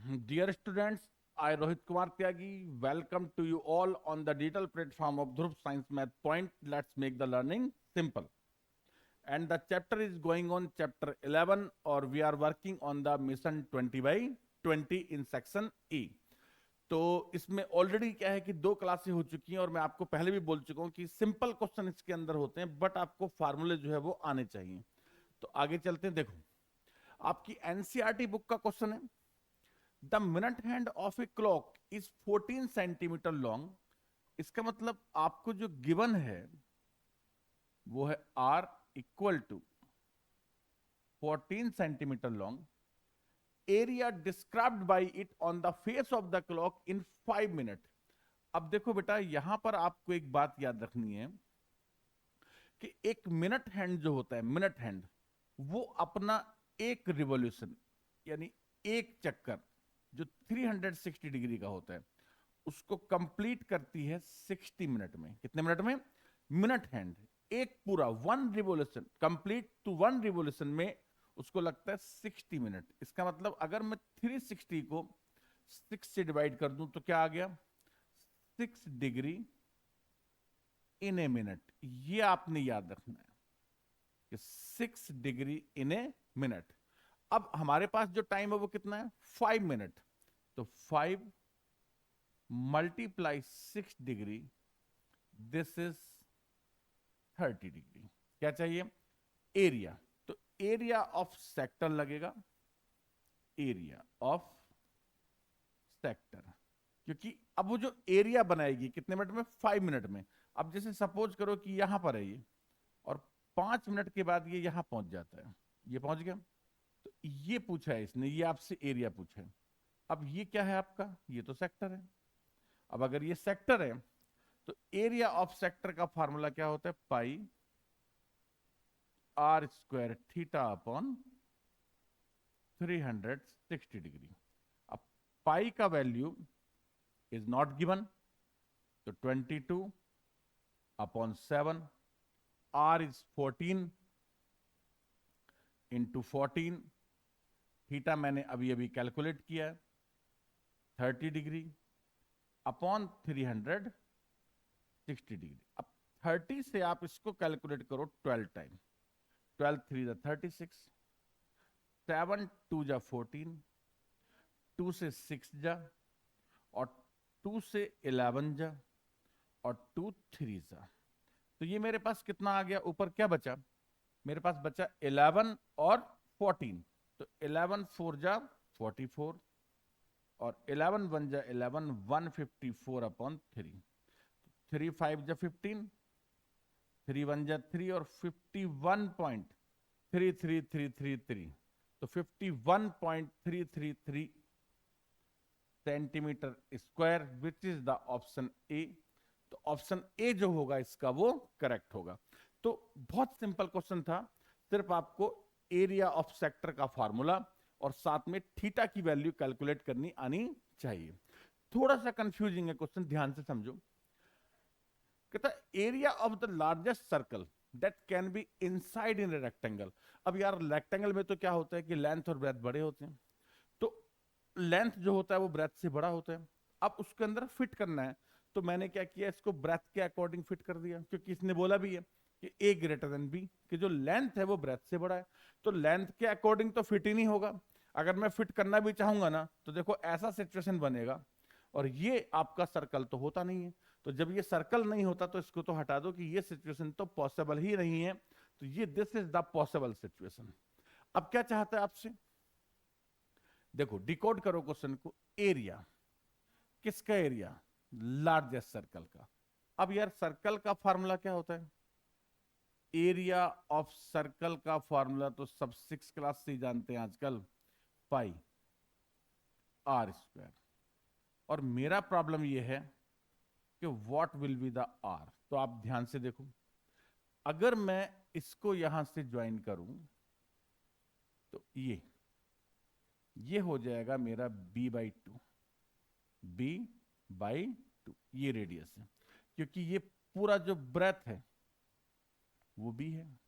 Dear students, I Rohit Kumar Tyagi welcome to you all on the digital platform of Dhruv Science Math Point. Let's make the learning simple. And the chapter is going on chapter 11, or we are working on the mission 20 by 20 in section E. तो इसमें already क्या है कि 2 क्लासें हो चुकी हैं और मैं आपको पहले भी बोल चुका हूं कि सिंपल क्वेश्चन इसके अंदर होते हैं, बट आपको फार्मूले जो है वो आने चाहिए। तो आगे चलते हैं। देखो, आपकी एनसीईआरटी बुक का क्वेश्चन है, the minute hand of a clock is 14 centimetre long. इसका मतलब आपको जो गिवन है वो है r equal to 14 centimetre long, area described by it on the face of the clock in 5 minute. अब देखो बेटा, यहां पर आपको एक बात याद रखनी है कि एक मिनट हैंड जो होता है, मिनट हैंड, वो अपना एक रिवॉल्यूशन यानी एक चक्कर जो 360 डिग्री का होता है उसको कंप्लीट करती है 60 मिनट में। कितने मिनट में? मिनट हैंड एक पूरा one revolution complete to one revolution में उसको लगता है 60 मिनट। इसका मतलब अगर मैं 360 को 6 से डिवाइड कर दूं तो क्या आ गया? 6 डिग्री इन ए मिनट। ये आपने याद रखना है कि 6 डिग्री इन ए मिनट। अब हमारे पास जो टाइम है वो कितना है? 5 मिनट। तो 5 multiply 6 degree, this is 30 degree. क्या चाहिए? एरिया। तो एरिया ऑफ सेक्टर लगेगा, एरिया ऑफ सेक्टर, क्योंकि अब वो जो एरिया बनाएगी कितने मिनट में? 5 मिनट में। अब जैसे सपोज करो कि यहां पर है ये और 5 मिनट के बाद ये यहां पहुंच जाता है, ये पहुंच गया। तो ये पूछा है इसने, ये आपसे एरिया पूछा है। अब ये क्या है आपका? ये तो सेक्टर है। अब अगर ये सेक्टर है तो एरिया ऑफ सेक्टर का फॉर्मूला क्या होता है? Pi r square theta upon 360 degree. अब पाई का वैल्यू इज नॉट गिवन, तो 22 upon 7, r is 14 into 14, theta मैंने अभी अभी कैलकुलेट किया है 30 डिग्री अपॉन 360 डिग्री। अब 30 से आप इसको कैलकुलेट करो 12 टाइम, 12 3 36, 7 2 14, 2 से 6 जा और 2 से 11 जा और 2 3 जा। तो ये मेरे पास कितना आ गया? ऊपर क्या बचा? मेरे पास बचा 11 और 14। तो 11 4 जा 44 और 11 1 जा 11, 154 अपॉन 3, 3 5 जा 15, 3 1 जा 3 और 51.33333, तो 51.333 centimetre square, which is the option A. तो ऑप्शन ए जो होगा इसका वो करेक्ट होगा। तो बहुत सिंपल क्वेश्चन था, सिर्फ आपको एरिया ऑफ सेक्टर का फॉर्मूला और साथ में थीटा की वैल्यू कैलकुलेट करनी आनी चाहिए। थोड़ा सा कंफ्यूजिंग है क्वेश्चन, ध्यान से समझो। कहता area of the largest circle that can be inside in a rectangle. अब यार रेक्टेंगल में तो क्या होता है कि लेंथ और ब्रेथ बड़े होते हैं, तो लेंथ जो होता है वो ब्रेथ से बड़ा होता है। अब उसके अंदर फिट करना है, तो मैंने क्या किया, इसको ब्रेथ के अकॉर्डिंग फिट कर दिया, क्योंकि इसने बोला भी है कि ए ग्रेटर देन बी, कि जो लेंथ है वो ब्रेथ से बड़ा है। तो लेंथ के अकॉर्डिंग तो फिट ही नहीं होगा। अगर मैं फिट करना भी चाहूंगा ना तो देखो ऐसा सिचुएशन बनेगा, और ये आपका सर्कल तो होता नहीं है। तो जब ये सर्कल नहीं होता तो इसको तो हटा दो कि ये सिचुएशन तो पॉसिबल ही नहीं है। तो ये this is the possible situation. अब क्या चाहता है आपसे? देखो, डिकोड करो क्वेश्चन को। एरिया किसका? एरिया लार्जेस्ट सर्कल का। अब यार सर्कल का फॉर्मूला क्या होता है? एरिया ऑफ सर्कल का फॉर्मूला तो सब 6 क्लास से ही जानते हैं आजकल, पाई आर स्क्वायर। और मेरा प्रॉब्लम ये है कि what will be the r. तो आप ध्यान से देखो, अगर मैं इसको यहां से ज्वाइन करूं तो ये हो जाएगा मेरा b/2, b/2 ये रेडियस है, क्योंकि ये पूरा जो ब्रेथ है वो b है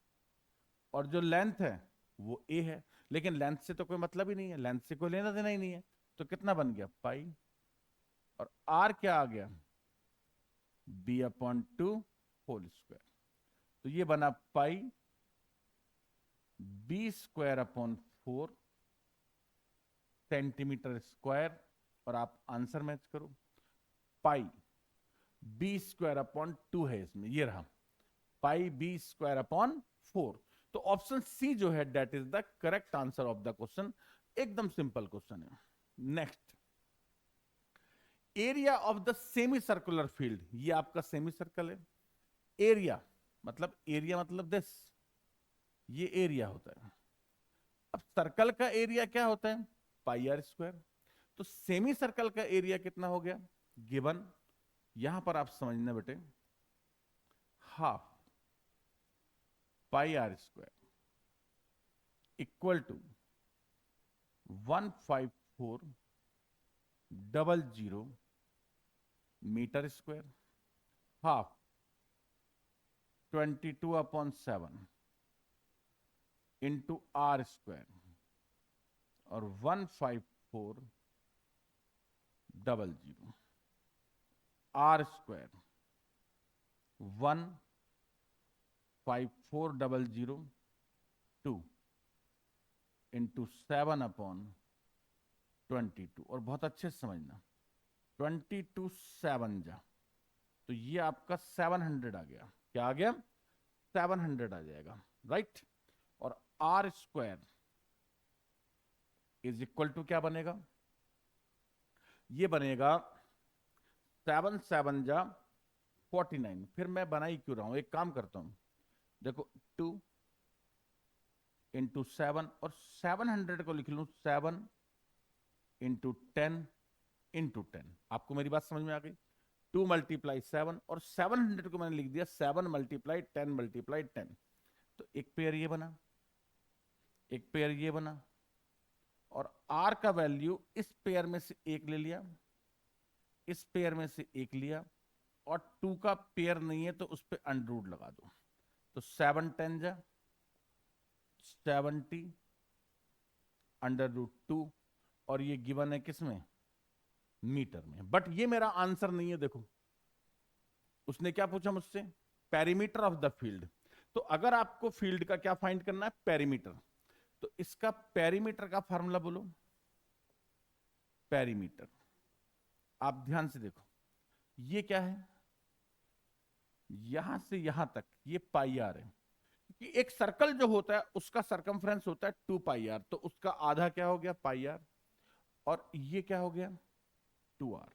और जो लेंथ है वो a है। लेकिन लेंथ से तो कोई मतलब ही नहीं है, लेंथ से कोई लेना देना ही नहीं है। तो कितना बन गया पाई, और आर क्या आ गया b/2 होल स्क्वायर। तो ये बना पाई b²/4 सेंटीमीटर स्क्वायर, और आप आंसर मैच करो, पाई b²/2 है इसमें, ये रहा पाई b²/4। तो ऑप्शन सी जो है that is the correct answer of the question. एकदम सिंपल क्वेश्चन है। Next, area of the semicircular field, ये आपका सेमी सर्कल है, एरिया मतलब दिस, ये एरिया होता है। अब सर्कल का एरिया क्या होता है पाई आर स्क्वायर। तो सेमी सर्कल का एरिया कितना हो गया गिवन, यहां पर आप समझना बेटे, half pi r square equal to 15400 metre square, half 22/7 into are square, और 15400 आर स्क्वायर 15400 इंटू 7/22। और बहुत अच्छे से समझना, 22 7 जा, तो ये आपका 700 आ गया। क्या आ गया 700 आ जाएगा, राइट। और r square is equal to क्या बनेगा, ये बनेगा 7 7 जा 49। फिर मैं बना ही क्यों रहा हूं, एक काम करता हूं, देखो 2 इंटू 7, और 700 को लिख लूं 7 इंटू 10 इंटू 10। आपको मेरी बात समझ में आ गई, 2 × 7, और 700 को मैंने लिख दिया 7 × 10 × 10। तो एक पेयर ये बना, एक पेयर ये बना, और आर का वैल्यू इस पेयर में से एक ले लिया, इस पेयर में से एक लिया, और 2 का पेयर नहीं है तो उस पर अंडर लगा दो। तो 7 10 जा 70 √2, और ये गिवन है किसमें मीटर में। बट ये मेरा आंसर नहीं है। देखो उसने क्या पूछा मुझसे, पेरीमीटर ऑफ द फील्ड। तो अगर आपको फील्ड का क्या फाइंड करना है पेरीमीटर, तो इसका पेरीमीटर का फार्मूला बोलो। पेरीमीटर आप ध्यान से देखो, ये क्या है, यहां से यहां तक ये पाई आर है, कि एक सर्कल जो होता है उसका सरकमफ्रेंस होता है 2 पाई आर, तो उसका आधा क्या हो गया पाई आर, और ये क्या हो गया 2r।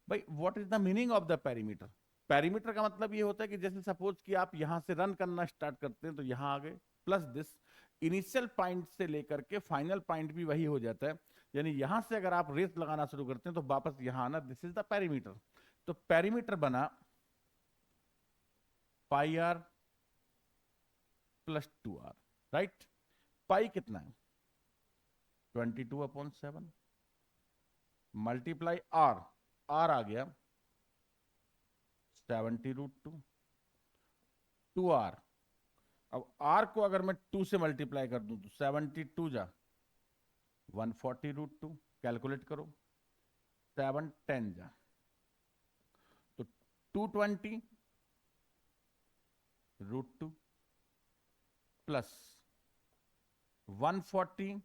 भाई what is the meaning of the perimeter. Perimeter का मतलब ये होता है कि जैसे सपोज कि आप यहां से रन करना स्टार्ट करते हैं तो यहां आ गए, प्लस दिस इनिशियल पॉइंट से लेकर के फाइनल पॉइंट भी वही हो जाता है। यानी यहां से अगर आप रेस लगाना शुरू करते हैं तो वापस यहां आना, दिस इज द पेरीमीटर। तो पेरीमीटर बना पाई आर प्लस 2r, राइट। पाई कितना है 22/7 मल्टीप्लाई आर, आर आ गया 70 √2 2r। अब r को अगर मैं 2 से मल्टीप्लाई कर दूं तो 72 जा 140 √2, कैलकुलेट करो 7 10 जा तो 220 √2 plus 140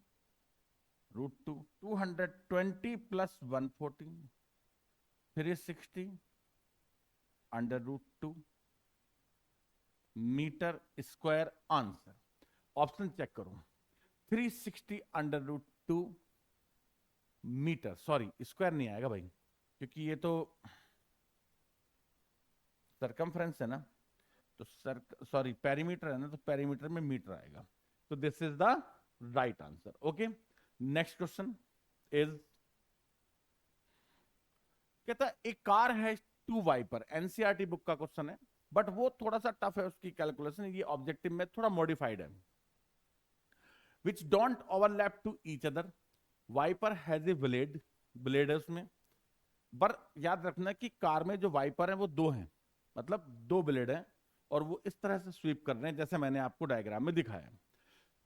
√2, 220 plus 140 360 √2 metre square answer. Option check करो, 360 √2 मीटर, सॉरी स्क्वायर नहीं आएगा भाई, क्योंकि ये तो सरकमफ्रेंस है ना, तो सॉरी पेरीमीटर है ना, तो पेरीमीटर में मीटर आएगा। तो this is the right answer. Okay, next question is, कहता है एक कार है 2 वाइपर, एनसीईआरटी बुक का क्वेश्चन है, बट वो थोड़ा सा टफ है उसकी कैलकुलेशन, ये ऑब्जेक्टिव में थोड़ा मॉडिफाइड है। Which don't overlap to each other, wiper has a blade, blade है उसमें, पर याद रखना कि कार में जो वाइपर है वो 2 हैं, मतलब 2 ब्लेड हैं, और वो इस तरह से स्वीप कर रहे हैं जैसे मैंने आपको डायग्राम में दिखाया।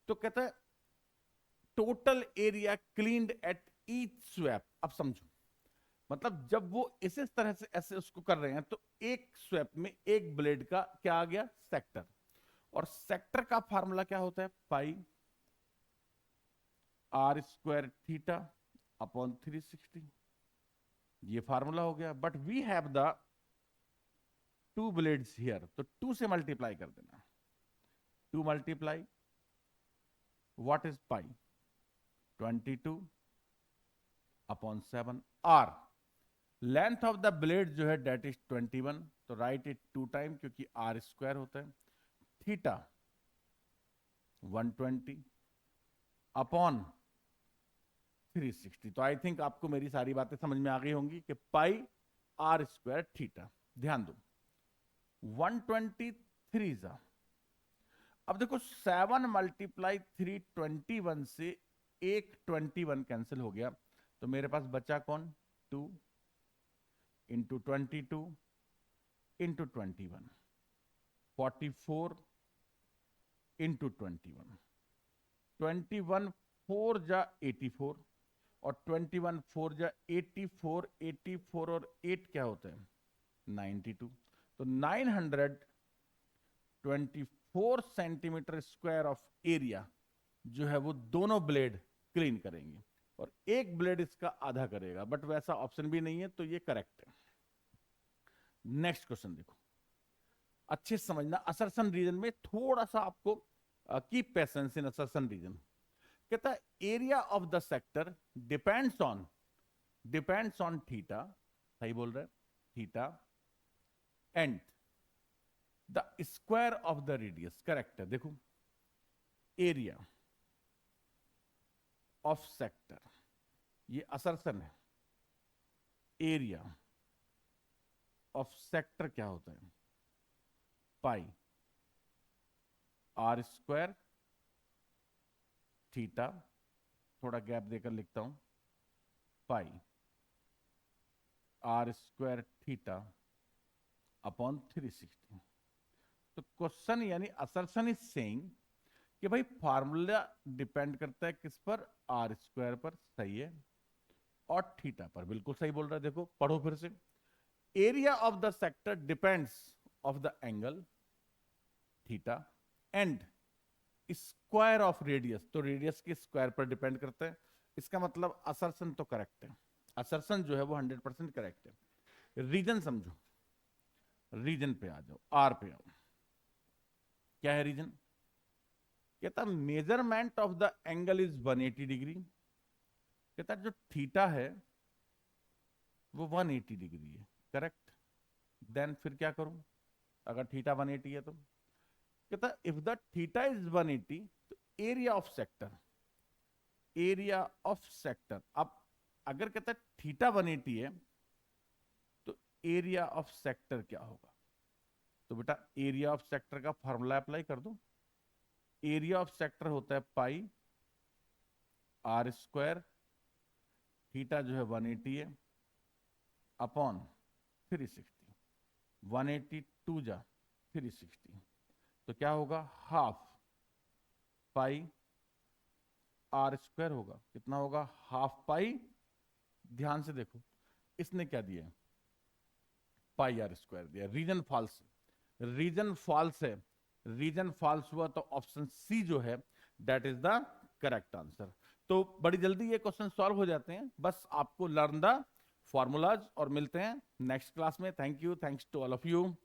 तो कहता है total area cleaned at each swap, अब समझो, मतलब जब वो इस तरह से ऐसे उसको कर रहे हैं तो एक स्वैप में एक ब्लेड का क्या आ गया, सेक्टर, और सेक्टर का फार्मूला क्या होता है, pi r square theta upon 360, ये फार्मूला हो गया। But we have the two blades here, तो टू से मल्टीप्लाई कर देना, two multiply what is pi, 22 upon 7, r length of the blade जो है डेट इज 21, तो राइट इट टू टाइम क्योंकि आर स्क्वायर होता है, थीटा 120 अपॉन 360। तो आई थिंक आपको मेरी सारी बातें समझ में आ गई होंगी कि पाई आर स्क्वायर थीटा। ध्यान दो 123 जा, अब देखो 7 मल्टीप्लाई 321 से एक 21 कैंसिल हो गया, तो मेरे पास बचा कौन, 2 इंटू 22 इंटू 21, 44 इंटू 21, 21 4 जा 84, और 21 4 जा 84, 84 और 8 क्या होता है 92, तो 924 सेंटीमीटर स्क्वायर ऑफ एरिया जो है वो दोनों ब्लेड क्लीन करेंगे, और एक ब्लेड इसका आधा करेगा, बट वैसा ऑप्शन भी नहीं है, तो ये करेक्ट है। नेक्स्ट क्वेश्चन देखो, अच्छे से समझना, असर्शन रीजन में थोड़ा सा आपको कीप पेशेंस इन असर्शन रीजन। कहता है area of the sector depends on theta, सही बोल रहे हैं, theta and the square of the radius, correct है। देखो एरिया ऑफ सेक्टर, ये असर्शन है, एरिया ऑफ सेक्टर क्या होता है, पाई आर स्क्वायर थीटा, थोड़ा गैप देकर लिखता हूं, पाई आर स्क्वायर थीटा अपॉन 360। तो क्वेश्चन यानी असर्शन इज सेइंग कि भाई फार्मूला डिपेंड करता है किस पर, आर स्क्वायर पर, सही है, और थीटा पर, बिल्कुल सही बोल रहा है। देखो पढ़ो फिर से, area of the sector depends of the angle theta and square of radius, तो रेडियस के स्क्वायर पर डिपेंड करता है। इसका मतलब असर्शन तो करेक्ट है, असर्शन जो है वो 100% करेक्ट है। रीजन समझो, रीजन पे आ जाओ, आर पे आओ, क्या है रीजन, कहता measurement of the angle is 180 degree, कहता जो थीटा है वो 180 डिग्री है, करेक्ट। देन फिर क्या करूं, अगर थीटा 180 है तो कहता इफ द थीटा इज 180, तो area of sector, area of sector, अब अगर कहता है थीटा 180 है तो एरिया ऑफ सेक्टर क्या होगा, तो बेटा एरिया ऑफ सेक्टर का फॉर्मूला अप्लाई कर दो, एरिया ऑफ सेक्टर होता है पाई आर स्क्वायर, थीटा जो है 180 है, अपॉन 360, 182 जा 360, तो क्या होगा, हाफ पाई आर स्क्वायर होगा, कितना होगा, हाफ पाई। ध्यान से देखो इसने क्या दिया है, पाई आर स्क्वायर दिया, रीजन फॉल्स, रीजन फॉल्स है, रीजन फॉल्स हुआ तो ऑप्शन सी जो है that is the correct answer. तो बड़ी जल्दी ये क्वेश्चन सॉल्व हो जाते हैं, बस आपको लर्न द फॉर्मूलाज, और मिलते हैं नेक्स्ट क्लास में। Thank you, thanks to all of you.